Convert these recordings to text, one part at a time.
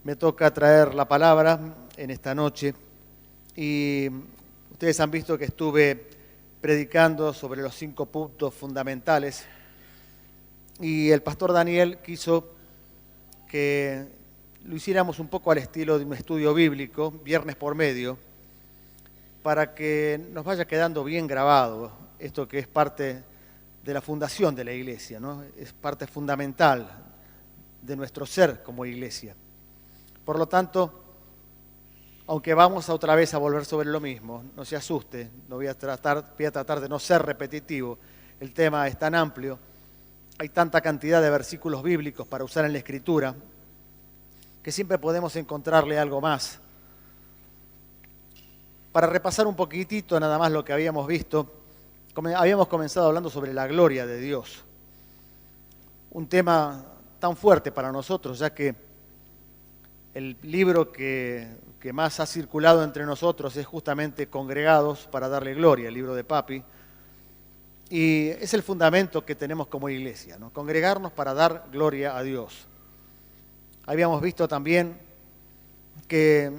Me toca traer la palabra en esta noche y ustedes han visto que estuve predicando sobre los 5 puntos fundamentales y el pastor Daniel quiso que lo hiciéramos un poco al estilo de un estudio bíblico, viernes por medio, para que nos vaya quedando bien grabado esto que es parte de la fundación de la iglesia, ¿no? Es parte fundamental de nuestro ser como iglesia. Por lo tanto, aunque vamos otra vez a volver sobre lo mismo, no se asuste, voy a tratar de no ser repetitivo. El tema es tan amplio, hay tanta cantidad de versículos bíblicos para usar en la Escritura, que siempre podemos encontrarle algo más. Para repasar un poquitito nada más lo que habíamos visto, habíamos comenzado hablando sobre la gloria de Dios. Un tema tan fuerte para nosotros, ya que el libro que más ha circulado entre nosotros es justamente Congregados para darle gloria, el libro de Papi. Y es el fundamento que tenemos como iglesia, ¿no? Congregarnos para dar gloria a Dios. Habíamos visto también que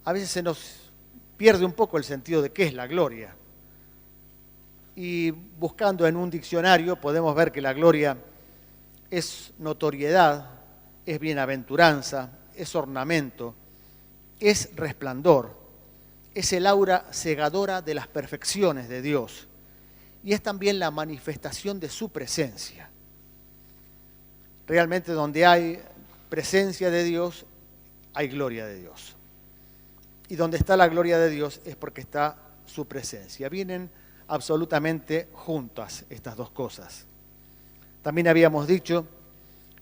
a veces se nos pierde un poco el sentido de qué es la gloria. Y buscando en un diccionario podemos ver que la gloria es notoriedad, es bienaventuranza, es ornamento, es resplandor, es el aura cegadora de las perfecciones de Dios y es también la manifestación de su presencia. Realmente donde hay presencia de Dios, hay gloria de Dios. Y donde está la gloria de Dios es porque está su presencia. Vienen absolutamente juntas estas dos cosas. También habíamos dicho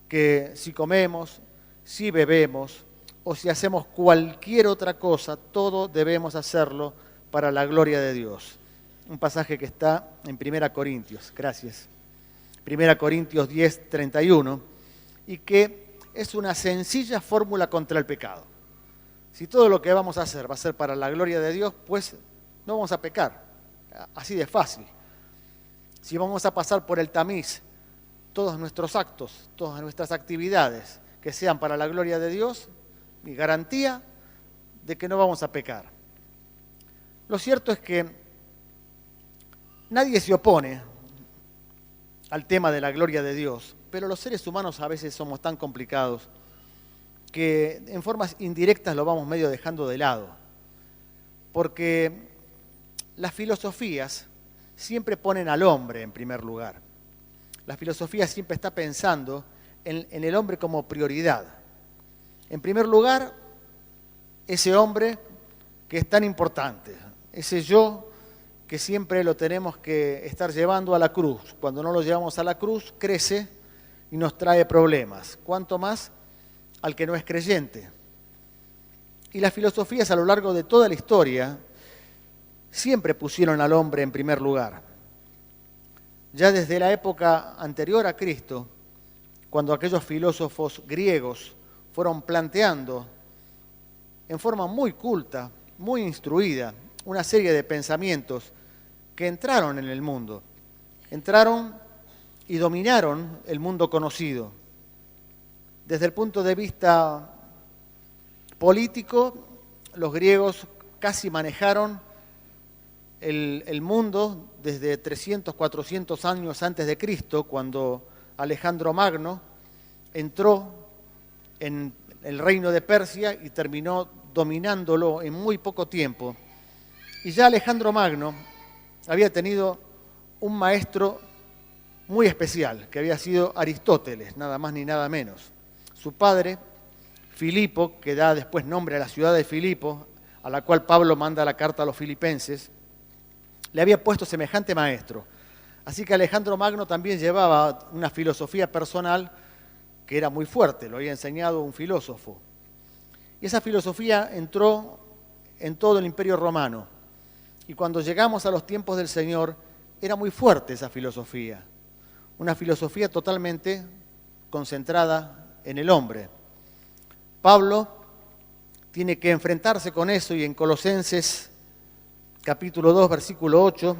que si comemos, si bebemos o si hacemos cualquier otra cosa, todo debemos hacerlo para la gloria de Dios. Un pasaje que está en 1 Corintios, gracias. 1 Corintios 10, 31, y que es una sencilla fórmula contra el pecado. Si todo lo que vamos a hacer va a ser para la gloria de Dios, pues no vamos a pecar, así de fácil. Si vamos a pasar por el tamiz todos nuestros actos, todas nuestras actividades que sean para la gloria de Dios, mi garantía de que no vamos a pecar. Lo cierto es que nadie se opone al tema de la gloria de Dios, pero los seres humanos a veces somos tan complicados que en formas indirectas lo vamos medio dejando de lado, porque las filosofías siempre ponen al hombre en primer lugar. La filosofía siempre está pensando en el hombre como prioridad. En primer lugar, ese hombre que es tan importante, ese yo que siempre lo tenemos que estar llevando a la cruz. Cuando no lo llevamos a la cruz, crece y nos trae problemas. Cuanto más al que no es creyente. Y las filosofías a lo largo de toda la historia siempre pusieron al hombre en primer lugar. Ya desde la época anterior a Cristo, cuando aquellos filósofos griegos fueron planteando en forma muy culta, muy instruida, una serie de pensamientos que entraron en el mundo, entraron y dominaron el mundo conocido. Desde el punto de vista político, los griegos casi manejaron el mundo desde 300, 400 años antes de Cristo, cuando Alejandro Magno entró en el reino de Persia y terminó dominándolo en muy poco tiempo. Y ya Alejandro Magno había tenido un maestro muy especial, que había sido Aristóteles, nada más ni nada menos. Su padre, Filipo, que da después nombre a la ciudad de Filipo, a la cual Pablo manda la carta a los filipenses, le había puesto semejante maestro. Así que Alejandro Magno también llevaba una filosofía personal que era muy fuerte, lo había enseñado un filósofo. Y esa filosofía entró en todo el Imperio Romano. Y cuando llegamos a los tiempos del Señor, era muy fuerte esa filosofía. Una filosofía totalmente concentrada en el hombre. Pablo tiene que enfrentarse con eso y en Colosenses capítulo 2, versículo 8,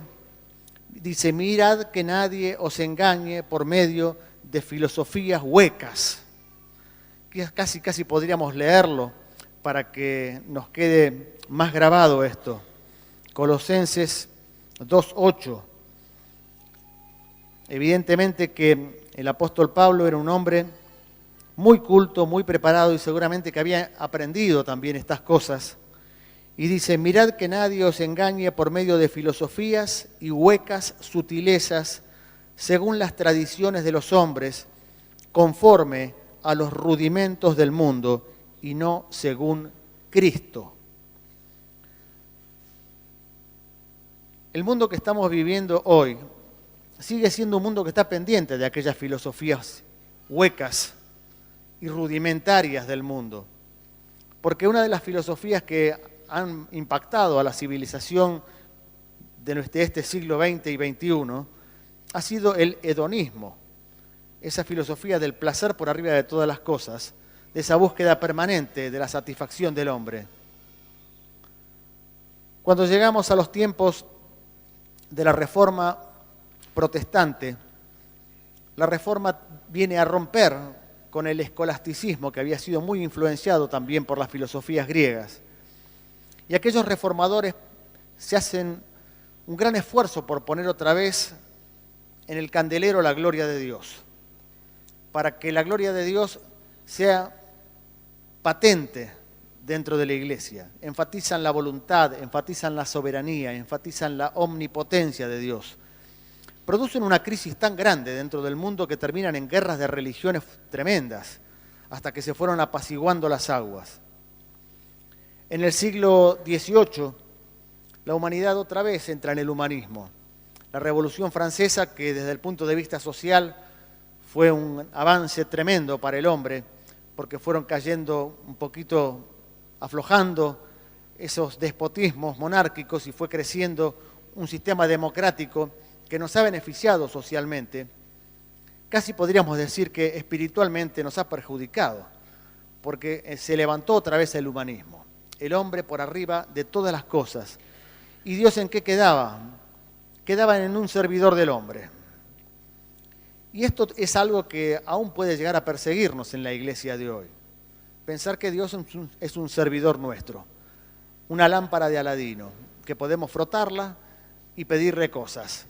dice: mirad que nadie os engañe por medio de filosofías huecas casi podríamos leerlo para que nos quede más grabado esto. Colosenses 2:8. Evidentemente que el apóstol Pablo era un hombre muy culto, muy preparado y seguramente que había aprendido también estas cosas. Y dice, mirad que nadie os engañe por medio de filosofías y huecas sutilezas, según las tradiciones de los hombres, conforme a los rudimentos del mundo y no según Cristo. El mundo que estamos viviendo hoy sigue siendo un mundo que está pendiente de aquellas filosofías huecas y rudimentarias del mundo. Porque una de las filosofías que han impactado a la civilización de este siglo XX y XXI ha sido el hedonismo, esa filosofía del placer por arriba de todas las cosas, de esa búsqueda permanente de la satisfacción del hombre. Cuando llegamos a los tiempos de la Reforma protestante, la Reforma viene a romper con el escolasticismo que había sido muy influenciado también por las filosofías griegas. Y aquellos reformadores se hacen un gran esfuerzo por poner otra vez en el candelero la gloria de Dios, para que la gloria de Dios sea patente dentro de la iglesia. Enfatizan la voluntad, enfatizan la soberanía, enfatizan la omnipotencia de Dios. Producen una crisis tan grande dentro del mundo que terminan en guerras de religiones tremendas, hasta que se fueron apaciguando las aguas. En el siglo XVIII, la humanidad otra vez entra en el humanismo. La Revolución Francesa, que desde el punto de vista social fue un avance tremendo para el hombre, porque fueron cayendo un poquito, aflojando esos despotismos monárquicos y fue creciendo un sistema democrático que nos ha beneficiado socialmente. Casi podríamos decir que espiritualmente nos ha perjudicado, porque se levantó otra vez el humanismo. El hombre por arriba de todas las cosas. ¿Y Dios en qué quedaba? Quedaba en un servidor del hombre. Y esto es algo que aún puede llegar a perseguirnos en la iglesia de hoy. Pensar que Dios es un servidor nuestro, una lámpara de Aladino, que podemos frotarla y pedirle cosas,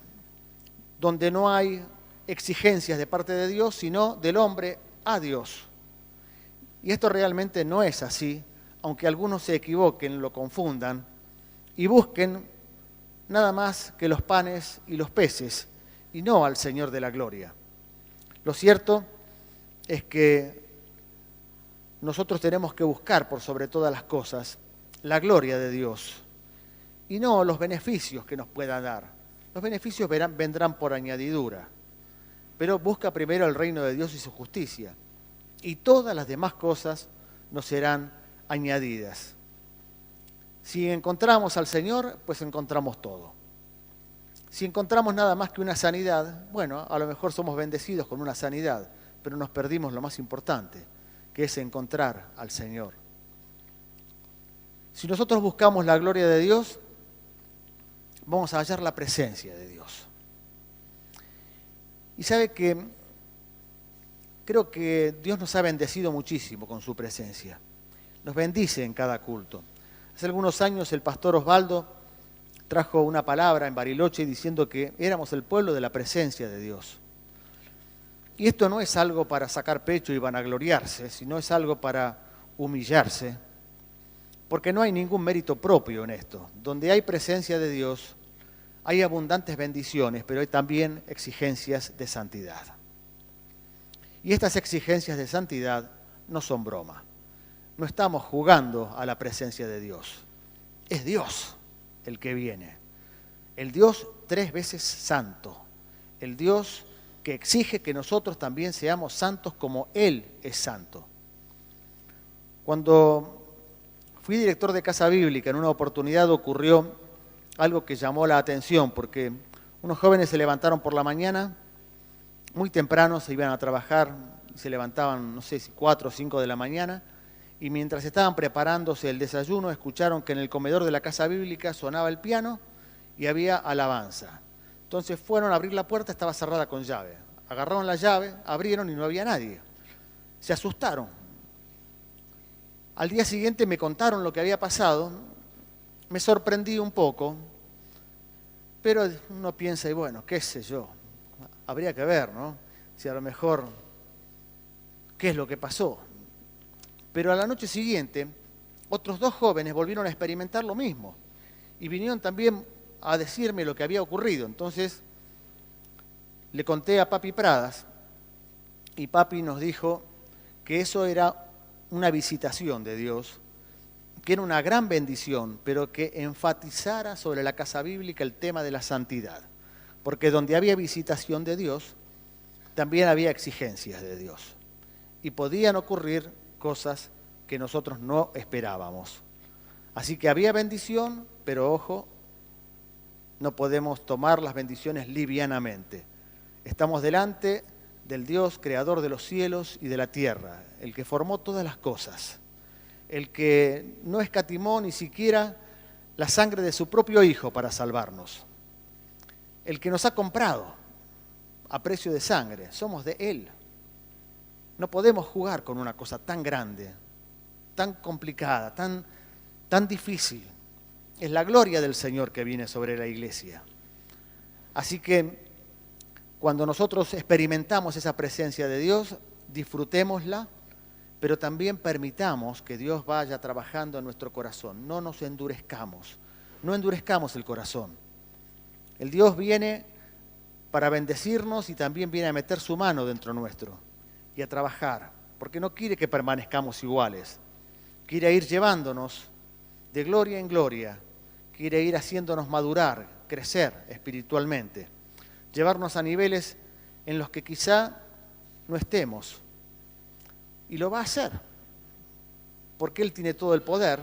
donde no hay exigencias de parte de Dios, sino del hombre a Dios. Y esto realmente no es así, aunque algunos se equivoquen, lo confundan y busquen nada más que los panes y los peces y no al Señor de la gloria. Lo cierto es que nosotros tenemos que buscar por sobre todas las cosas la gloria de Dios y no los beneficios que nos pueda dar. Los beneficios vendrán por añadidura, pero busca primero el reino de Dios y su justicia y todas las demás cosas nos serán añadidas. Si encontramos al Señor, pues encontramos todo. Si encontramos nada más que una sanidad, bueno, a lo mejor somos bendecidos con una sanidad, pero nos perdimos lo más importante, que es encontrar al Señor. Si nosotros buscamos la gloria de Dios, vamos a hallar la presencia de Dios. Y sabe que creo que Dios nos ha bendecido muchísimo con su presencia. Nos bendice en cada culto. Hace algunos años el pastor Osvaldo trajo una palabra en Bariloche diciendo que éramos el pueblo de la presencia de Dios. Y esto no es algo para sacar pecho y vanagloriarse, sino es algo para humillarse, porque no hay ningún mérito propio en esto. Donde hay presencia de Dios, hay abundantes bendiciones, pero hay también exigencias de santidad. Y estas exigencias de santidad no son broma. No estamos jugando a la presencia de Dios. Es Dios el que viene. El Dios 3 veces santo. El Dios que exige que nosotros también seamos santos como Él es santo. Cuando fui director de Casa Bíblica, en una oportunidad ocurrió algo que llamó la atención, porque unos jóvenes se levantaron por la mañana, muy temprano se iban a trabajar, se levantaban, no sé si 4 o 5 de la mañana, y mientras estaban preparándose el desayuno, escucharon que en el comedor de la Casa Bíblica sonaba el piano y había alabanza. Entonces fueron a abrir la puerta, estaba cerrada con llave. Agarraron la llave, abrieron y no había nadie. Se asustaron Al día siguiente me contaron lo que había pasado, me sorprendí un poco, pero uno piensa, y bueno, qué sé yo, habría que ver, ¿no? Si a lo mejor, ¿qué es lo que pasó? Pero a la noche siguiente, otros 2 jóvenes volvieron a experimentar lo mismo y vinieron también a decirme lo que había ocurrido. Entonces, le conté a Papi Pradas y Papi nos dijo que eso era una visitación de Dios, que era una gran bendición, pero que enfatizara sobre la casa bíblica el tema de la santidad. Porque donde había visitación de Dios, también había exigencias de Dios. Y podían ocurrir cosas que nosotros no esperábamos. Así que había bendición, pero ojo, no podemos tomar las bendiciones livianamente. Estamos delante del Dios creador de los cielos y de la tierra, el que formó todas las cosas, el que no escatimó ni siquiera la sangre de su propio Hijo para salvarnos, el que nos ha comprado a precio de sangre, somos de Él. No podemos jugar con una cosa tan grande, tan complicada, tan difícil. Es la gloria del Señor que viene sobre la iglesia. Así que cuando nosotros experimentamos esa presencia de Dios, disfrutémosla, pero también permitamos que Dios vaya trabajando en nuestro corazón. No nos endurezcamos, no endurezcamos el corazón. El Dios viene para bendecirnos y también viene a meter su mano dentro nuestro y a trabajar, porque no quiere que permanezcamos iguales. Quiere ir llevándonos de gloria en gloria, quiere ir haciéndonos madurar, crecer espiritualmente, llevarnos a niveles en los que quizá no estemos. Y lo va a hacer, porque Él tiene todo el poder,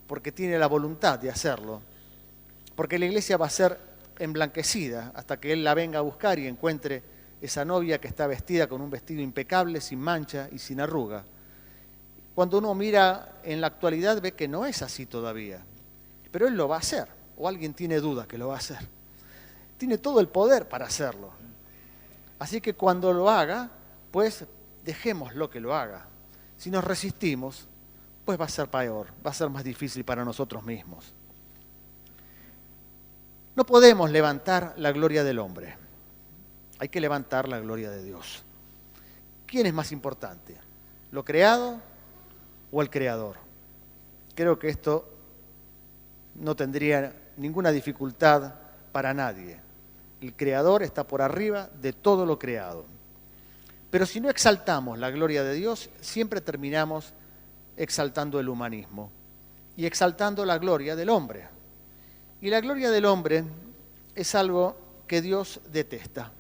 porque tiene la voluntad de hacerlo, porque la iglesia va a ser emblanquecida hasta que Él la venga a buscar y encuentre esa novia que está vestida con un vestido impecable, sin mancha y sin arruga. Cuando uno mira en la actualidad ve que no es así todavía, pero Él lo va a hacer, o alguien tiene duda que lo va a hacer. Tiene todo el poder para hacerlo. Así que cuando lo haga, pues dejémoslo que lo haga. Si nos resistimos, pues va a ser peor, va a ser más difícil para nosotros mismos. No podemos levantar la gloria del hombre, hay que levantar la gloria de Dios. ¿Quién es más importante? ¿Lo creado o el creador? Creo que esto no tendría ninguna dificultad para nadie. El creador está por arriba de todo lo creado. Pero si no exaltamos la gloria de Dios, siempre terminamos exaltando el humanismo y exaltando la gloria del hombre. Y la gloria del hombre es algo que Dios detesta.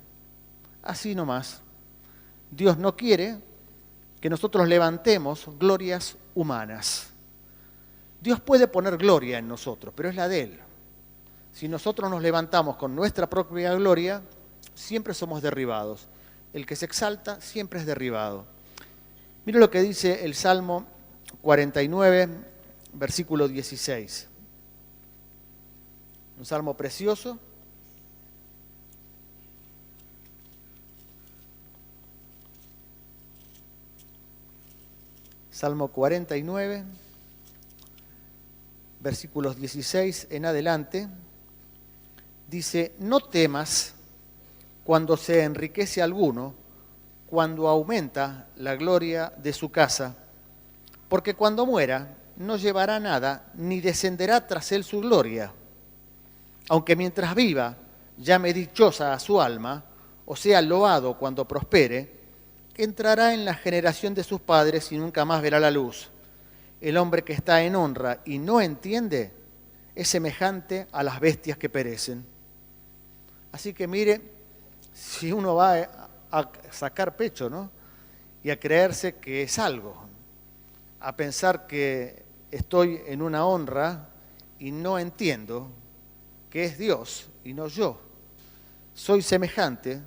Así nomás. Dios no quiere que nosotros levantemos glorias humanas. Dios puede poner gloria en nosotros, pero es la de Él. Si nosotros nos levantamos con nuestra propia gloria, siempre somos derribados. El que se exalta siempre es derribado. Mira lo que dice el Salmo 49, versículo 16. Un salmo precioso. Salmo 49, versículos 16 en adelante. Dice, no temas cuando se enriquece alguno, cuando aumenta la gloria de su casa, porque cuando muera no llevará nada, ni descenderá tras él su gloria. Aunque mientras viva llame dichosa a su alma, o sea, loado cuando prospere, entrará en la generación de sus padres y nunca más verá la luz. El hombre que está en honra y no entiende es semejante a las bestias que perecen. Así que mire, si uno va a sacar pecho, ¿no? Y a creerse que es algo, a pensar que estoy en una honra y no entiendo que es Dios y no yo. Soy semejante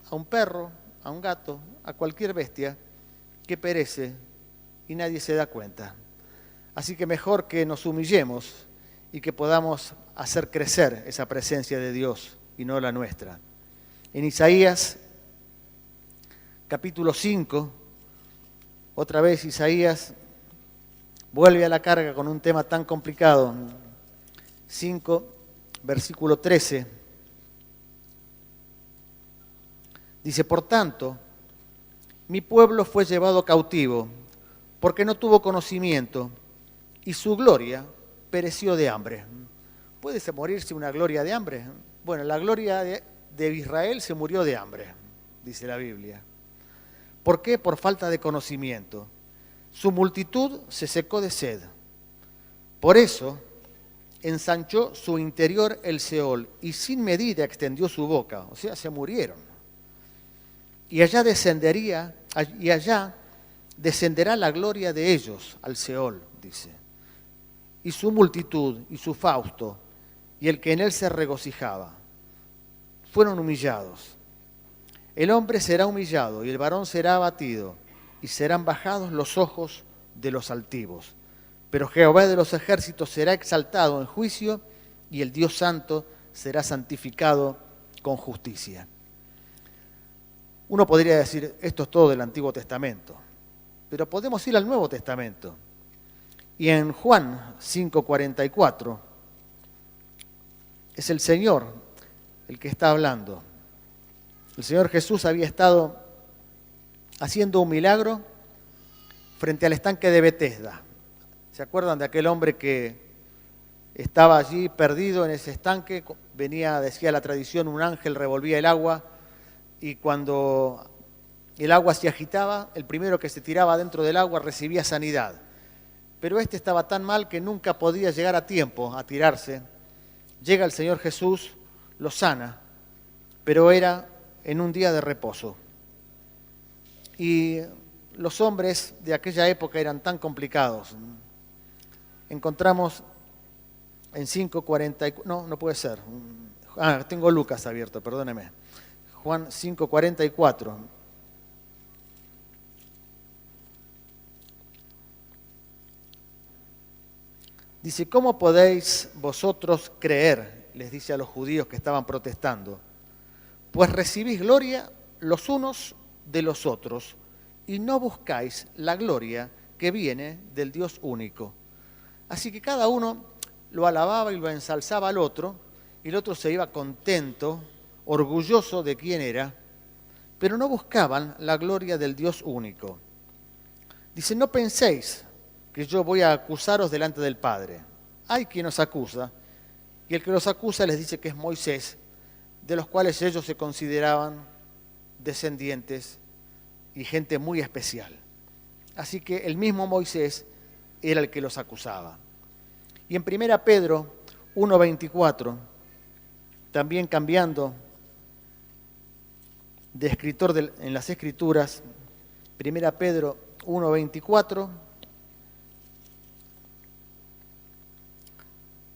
a un perro, a un gato, a cualquier bestia que perece y nadie se da cuenta. Así que mejor que nos humillemos y que podamos hacer crecer esa presencia de Dios y no la nuestra. En Isaías, capítulo 5, otra vez Isaías vuelve a la carga con un tema tan complicado. 5, versículo 13. Dice, por tanto, mi pueblo fue llevado cautivo porque no tuvo conocimiento y su gloria pereció de hambre. ¿Puede morirse una gloria de hambre? Bueno, la gloria de Israel se murió de hambre, dice la Biblia. ¿Por qué? Por falta de conocimiento. Su multitud se secó de sed. Por eso ensanchó su interior el Seol y sin medida extendió su boca, o sea, se murieron. Y allá descenderá la gloria de ellos al Seol, dice. Y su multitud y su fausto y el que en él se regocijaba fueron humillados. El hombre será humillado y el varón será abatido y serán bajados los ojos de los altivos. Pero Jehová de los ejércitos será exaltado en juicio y el Dios santo será santificado con justicia. Uno podría decir, esto es todo del Antiguo Testamento, pero podemos ir al Nuevo Testamento. Y en Juan 5:44 es el Señor el que está hablando. El Señor Jesús había estado haciendo un milagro frente al estanque de Betesda. ¿Se acuerdan de aquel hombre que estaba allí perdido en ese estanque? Venía, decía la tradición, un ángel revolvía el agua y cuando el agua se agitaba, el primero que se tiraba dentro del agua recibía sanidad. Pero este estaba tan mal que nunca podía llegar a tiempo a tirarse. Llega el Señor Jesús, lo sana, pero era en un día de reposo. Y los hombres de aquella época eran tan complicados. Encontramos en 5:44, no puede ser. Tengo Lucas abierto, perdóneme. Juan 5:44. Dice, ¿cómo podéis vosotros creer? Les dice a los judíos que estaban protestando. Pues recibís gloria los unos de los otros y no buscáis la gloria que viene del Dios único. Así que cada uno lo alababa y lo ensalzaba al otro y el otro se iba contento, orgulloso de quién era, pero no buscaban la gloria del Dios único. Dice, no penséis que yo voy a acusaros delante del Padre. Hay quien os acusa y el que los acusa les dice que es Moisés, de los cuales ellos se consideraban descendientes y gente muy especial. Así que el mismo Moisés era el que los acusaba. Y en 1 Pedro 1:24, también cambiando de escritor en las Escrituras, 1 Pedro 1:24,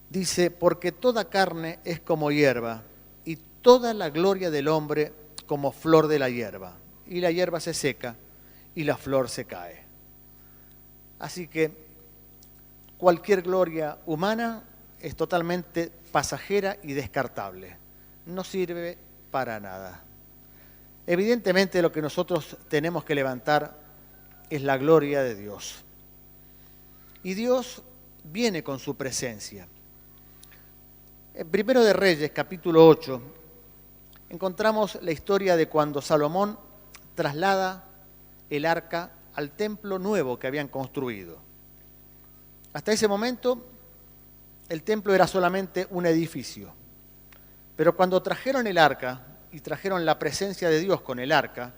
dice, porque toda carne es como hierba, y toda la gloria del hombre como flor de la hierba. Y la hierba se seca, y la flor se cae. Así que cualquier gloria humana es totalmente pasajera y descartable. No sirve para nada. Evidentemente lo que nosotros tenemos que levantar es la gloria de Dios. Y Dios viene con su presencia. En 1 de Reyes, capítulo 8, encontramos la historia de cuando Salomón traslada el arca al templo nuevo que habían construido. Hasta ese momento, el templo era solamente un edificio. Pero cuando trajeron el arca y trajeron la presencia de Dios con el arca,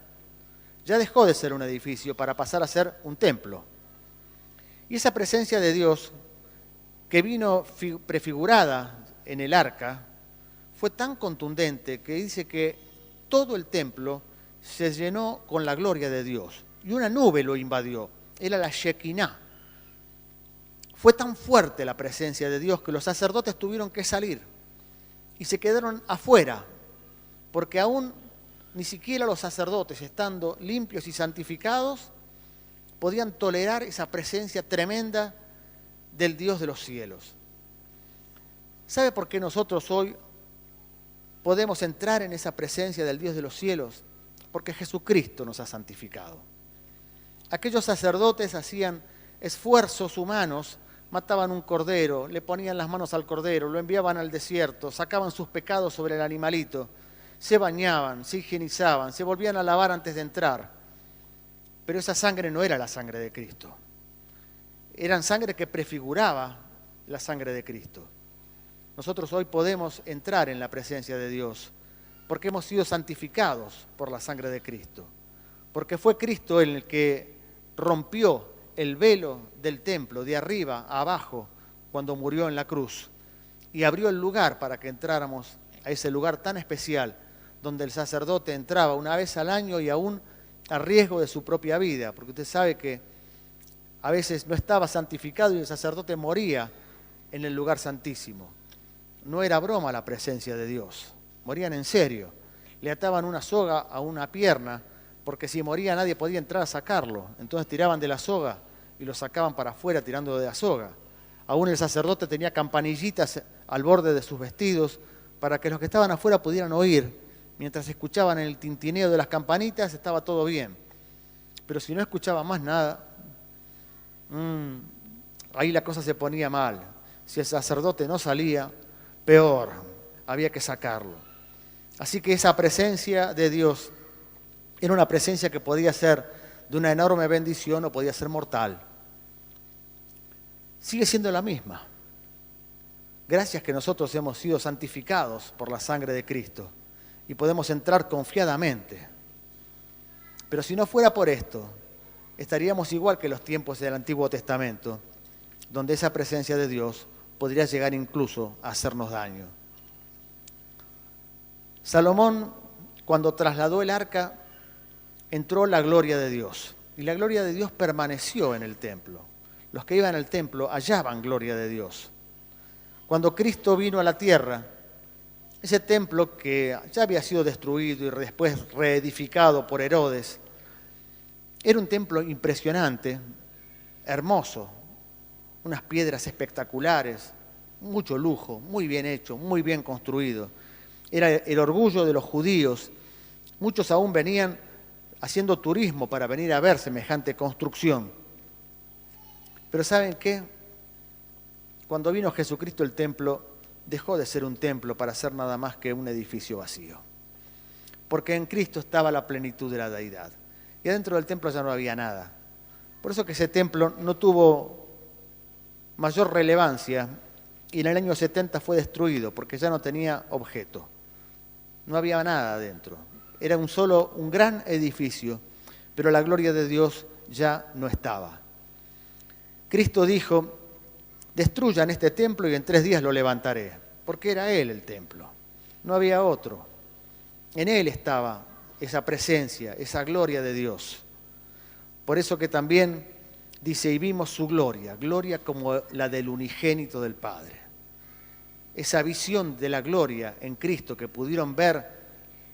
ya dejó de ser un edificio para pasar a ser un templo. Y esa presencia de Dios, que vino prefigurada en el arca, fue tan contundente que dice que todo el templo se llenó con la gloria de Dios. Y una nube lo invadió, era la Shekinah. Fue tan fuerte la presencia de Dios que los sacerdotes tuvieron que salir y se quedaron afuera, porque aún ni siquiera los sacerdotes, estando limpios y santificados, podían tolerar esa presencia tremenda del Dios de los cielos. ¿Sabe por qué nosotros hoy podemos entrar en esa presencia del Dios de los cielos? Porque Jesucristo nos ha santificado. Aquellos sacerdotes hacían esfuerzos humanos, mataban un cordero, le ponían las manos al cordero, lo enviaban al desierto, sacaban sus pecados sobre el animalito, se bañaban, se higienizaban, se volvían a lavar antes de entrar. Pero esa sangre no era la sangre de Cristo. Eran sangre que prefiguraba la sangre de Cristo. Nosotros hoy podemos entrar en la presencia de Dios porque hemos sido santificados por la sangre de Cristo. Porque fue Cristo el que rompió el velo del templo de arriba a abajo cuando murió en la cruz y abrió el lugar para que entráramos a ese lugar tan especial donde el sacerdote entraba una vez al año y aún a riesgo de su propia vida, porque usted sabe que a veces no estaba santificado y el sacerdote moría en el lugar santísimo. No era broma la presencia de Dios, morían en serio. Le ataban una soga a una pierna, porque si moría nadie podía entrar a sacarlo. Entonces tiraban de la soga y lo sacaban para afuera tirando de la soga. Aún el sacerdote tenía campanillitas al borde de sus vestidos para que los que estaban afuera pudieran oír. Mientras escuchaban el tintineo de las campanitas estaba todo bien. Pero si no escuchaban más nada, ahí la cosa se ponía mal. Si el sacerdote no salía, peor, había que sacarlo. Así que esa presencia de Dios era una presencia que podía ser de una enorme bendición o podía ser mortal. Sigue siendo la misma. Gracias que nosotros hemos sido santificados por la sangre de Cristo y podemos entrar confiadamente. Pero si no fuera por esto, estaríamos igual que los tiempos del Antiguo Testamento, donde esa presencia de Dios podría llegar incluso a hacernos daño. Salomón, cuando trasladó el arca, entró la gloria de Dios. Y la gloria de Dios permaneció en el templo. Los que iban al templo hallaban gloria de Dios. Cuando Cristo vino a la tierra, ese templo que ya había sido destruido y después reedificado por Herodes, era un templo impresionante, hermoso, unas piedras espectaculares, mucho lujo, muy bien hecho, muy bien construido. Era el orgullo de los judíos. Muchos aún venían haciendo turismo para venir a ver semejante construcción. Pero ¿saben qué? Cuando vino Jesucristo, el templo dejó de ser un templo para ser nada más que un edificio vacío. Porque en Cristo estaba la plenitud de la deidad. Y adentro del templo ya no había nada. Por eso que ese templo no tuvo mayor relevancia y en el año 70 fue destruido porque ya no tenía objeto. No había nada adentro. Era un gran edificio, pero la gloria de Dios ya no estaba. Cristo dijo: destruyan este templo y en 3 días lo levantaré, porque era Él el templo, no había otro. En Él estaba esa presencia, esa gloria de Dios. Por eso que también dice: y vimos su gloria, gloria como la del unigénito del Padre. Esa visión de la gloria en Cristo que pudieron ver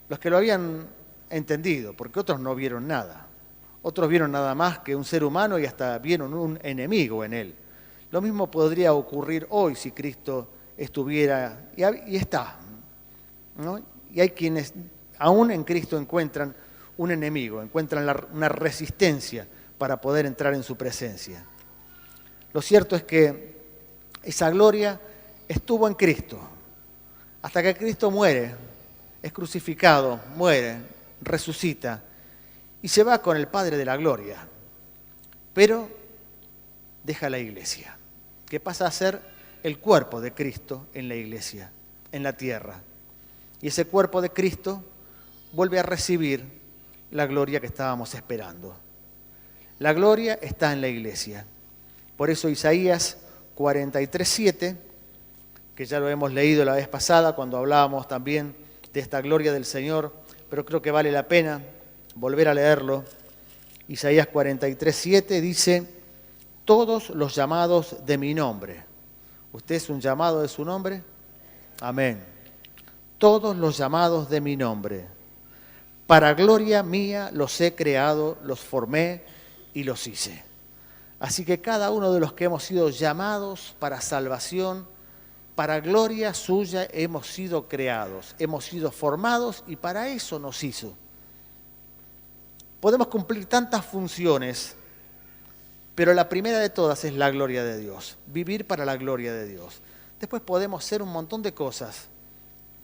los que lo habían entendido, porque otros no vieron nada. Otros vieron nada más que un ser humano y hasta vieron un enemigo en Él. Lo mismo podría ocurrir hoy si Cristo estuviera, y está, ¿no? Y hay quienes aún en Cristo encuentran un enemigo, encuentran una resistencia para poder entrar en su presencia. Lo cierto es que esa gloria estuvo en Cristo, hasta que Cristo muere, es crucificado, muere, resucita y se va con el Padre de la gloria, pero deja la iglesia, que pasa a ser el cuerpo de Cristo en la iglesia, en la tierra. Y ese cuerpo de Cristo vuelve a recibir la gloria que estábamos esperando. La gloria está en la iglesia. Por eso Isaías 43:7, que ya lo hemos leído la vez pasada cuando hablábamos también de esta gloria del Señor, pero creo que vale la pena volver a leerlo. Isaías 43:7 dice: todos los llamados de mi nombre. ¿Usted es un llamado de su nombre? Amén. Todos los llamados de mi nombre. Para gloria mía los he creado, los formé y los hice. Así que cada uno de los que hemos sido llamados para salvación, para gloria suya hemos sido creados, hemos sido formados y para eso nos hizo. Podemos cumplir tantas funciones Pero la primera de todas es la gloria de Dios, vivir para la gloria de Dios. Después podemos hacer un montón de cosas,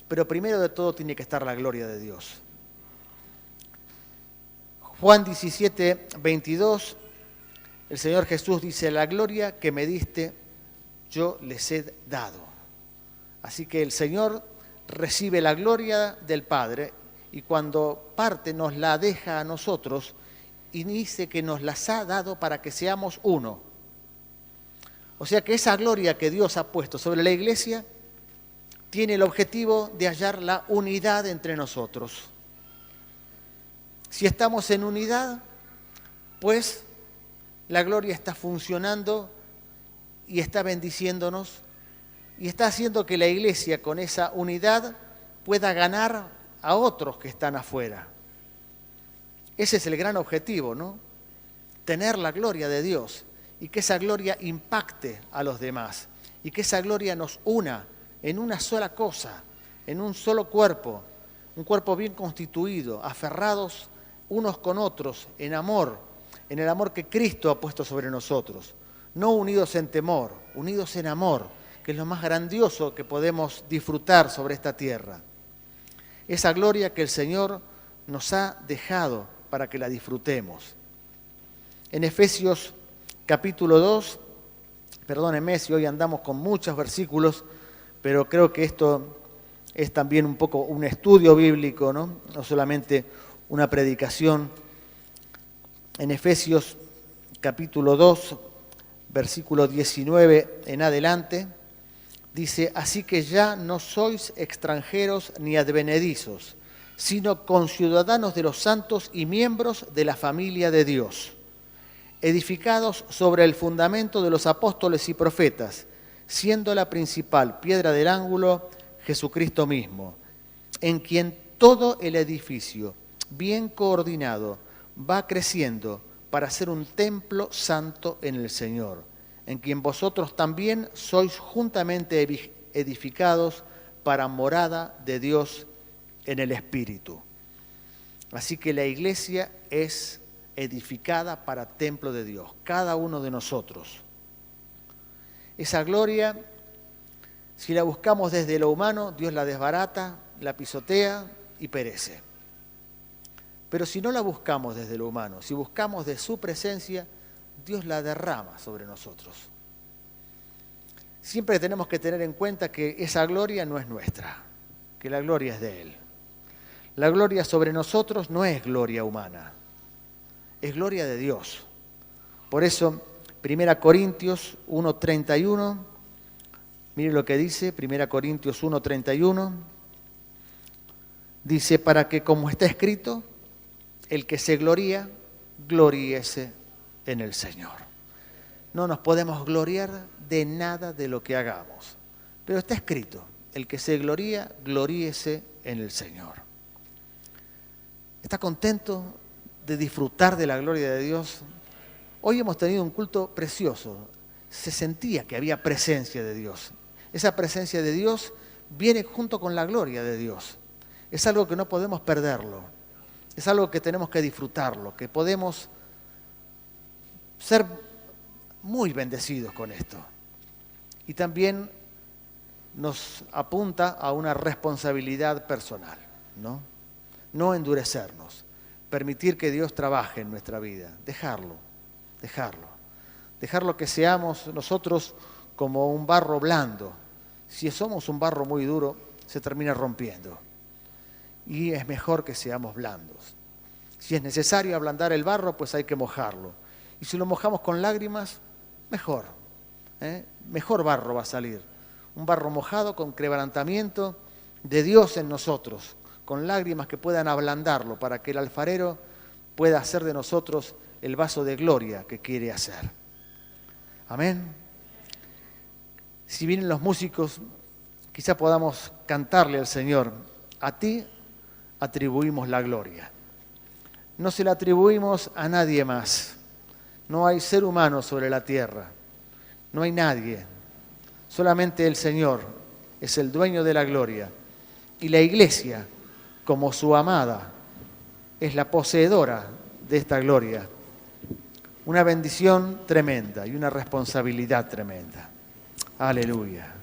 pero primero de todo tiene que estar la gloria de Dios. Juan 17, 22, el Señor Jesús dice, la gloria que me diste, yo les he dado. Así que el Señor recibe la gloria del Padre y cuando parte nos la deja a nosotros y dice que nos las ha dado para que seamos uno. O sea que esa gloria que Dios ha puesto sobre la iglesia tiene el objetivo de hallar la unidad entre nosotros. Si estamos en unidad, pues la gloria está funcionando y está bendiciéndonos y está haciendo que la iglesia con esa unidad pueda ganar a otros que están afuera. Ese es el gran objetivo, ¿no? Tener la gloria de Dios y que esa gloria impacte a los demás y que esa gloria nos una en una sola cosa, en un solo cuerpo, un cuerpo bien constituido, aferrados unos con otros en amor, en el amor que Cristo ha puesto sobre nosotros, no unidos en temor, unidos en amor, que es lo más grandioso que podemos disfrutar sobre esta tierra. Esa gloria que el Señor nos ha dejado para que la disfrutemos. En Efesios capítulo 2, perdónenme si hoy andamos con muchos versículos, pero creo que esto es también un poco un estudio bíblico, ¿no? No solamente una predicación. En Efesios capítulo 2, versículo 19 en adelante, dice, así que ya no sois extranjeros ni advenedizos, sino conciudadanos de los santos y miembros de la familia de Dios, edificados sobre el fundamento de los apóstoles y profetas, siendo la principal piedra del ángulo Jesucristo mismo, en quien todo el edificio, bien coordinado, va creciendo para ser un templo santo en el Señor, en quien vosotros también sois juntamente edificados para morada de Dios en el Espíritu. Así que la iglesia es edificada para templo de Dios, cada uno de nosotros. Esa gloria, si la buscamos desde lo humano, Dios la desbarata, la pisotea y perece. Pero si no la buscamos desde lo humano, si buscamos de su presencia, Dios la derrama sobre nosotros. Siempre tenemos que tener en cuenta que esa gloria no es nuestra, que la gloria es de Él. La gloria sobre nosotros no es gloria humana, es gloria de Dios. Por eso, 1 Corintios 1:31, mire lo que dice, 1 Corintios 1:31, dice, para que como está escrito, el que se gloría, gloríese en el Señor. No nos podemos gloriar de nada de lo que hagamos, pero está escrito, el que se gloría, gloríese en el Señor. ¿Está contento de disfrutar de la gloria de Dios? Hoy hemos tenido un culto precioso. Se sentía que había presencia de Dios. Esa presencia de Dios viene junto con la gloria de Dios. Es algo que no podemos perderlo. Es algo que tenemos que disfrutarlo, que podemos ser muy bendecidos con esto. Y también nos apunta a una responsabilidad personal, ¿no? No endurecernos, permitir que Dios trabaje en nuestra vida, dejarlo que seamos nosotros como un barro blando. Si somos un barro muy duro, se termina rompiendo. Y es mejor que seamos blandos. Si es necesario ablandar el barro, pues hay que mojarlo. Y si lo mojamos con lágrimas, mejor. Mejor barro va a salir. Un barro mojado con quebrantamiento de Dios en nosotros, con lágrimas que puedan ablandarlo para que el alfarero pueda hacer de nosotros el vaso de gloria que quiere hacer. Amén. Si vienen los músicos, quizá podamos cantarle al Señor, a ti atribuimos la gloria. No se la atribuimos a nadie más. No hay ser humano sobre la tierra. No hay nadie. Solamente el Señor es el dueño de la gloria. Y la iglesia, como su amada, es la poseedora de esta gloria. Una bendición tremenda y una responsabilidad tremenda. Aleluya.